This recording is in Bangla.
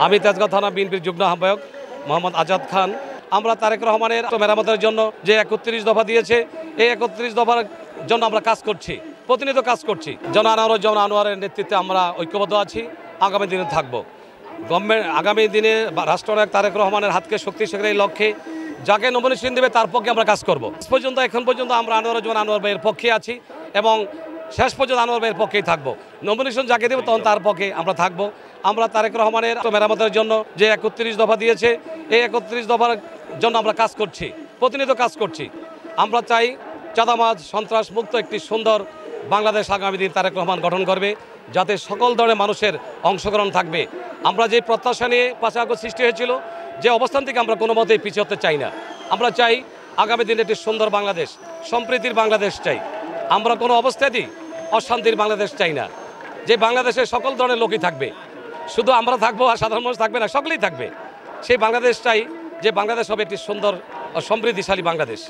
আমি তেজগাঁও থানা বিএনপির যুগ্ম আহ্বায়ক মোহাম্মদ আজাদ খান। আমরা তারেক রহমানের মেরামতের জন্য যে 31 দফা দিয়েছে, এই 31 দফার জন্য আমরা কাজ করছি, প্রতিনিয়ত কাজ করছি। জন আনোয়ারের নেতৃত্বে আমরা ঐক্যবদ্ধ আছি, আগামী দিনে থাকব। গভর্নমেন্ট আগামী দিনে রাষ্ট্রনায়ক তারেক রহমানের হাতকে শক্তিশালী লক্ষ্যে যাকে নমিনেশন দেবে তার পক্ষে আমরা কাজ করব। এখন পর্যন্ত আমরা আনোয়ার ভাইয়ের পক্ষে আছি এবং শেষ পর্যন্ত আনোয়ার ভাইয়ের পক্ষেই থাকবো। নমিনেশন যাকে দেব তখন তার পক্ষে আমরা থাকবো। আমরা তারেক রহমানের মেরামতের জন্য যে 31 দফা দিয়েছে, এই 31 দফার জন্য আমরা কাজ করছি, প্রতিনিয়ত কাজ করছি। আমরা চাই চাঁদাবাজ সন্ত্রাস মুক্ত একটি সুন্দর বাংলাদেশ আগামী দিন তারেক রহমান গঠন করবে, যাতে সকল ধরনের মানুষের অংশগ্রহণ থাকবে। আমরা যে প্রত্যাশা নিয়ে 5 আগস্ট সৃষ্টি হয়েছিল, যে অবস্থান থেকে আমরা কোনো মতেই পিছিয়ে হতে চাই না। আমরা চাই আগামী দিনে একটি সুন্দর বাংলাদেশ, সম্প্রীতির বাংলাদেশ চাই। আমরা কোনো অবস্থাতেই অশান্তির বাংলাদেশ চাই না, যে বাংলাদেশে সকল ধরনের লোকই থাকবে, শুধু আমরা থাকবো আর সাধারণ মানুষ থাকবে না, সকলেই থাকবে। সেই বাংলাদেশ চাই, যে বাংলাদেশ হবে একটি সুন্দর ও সমৃদ্ধিশালী বাংলাদেশ।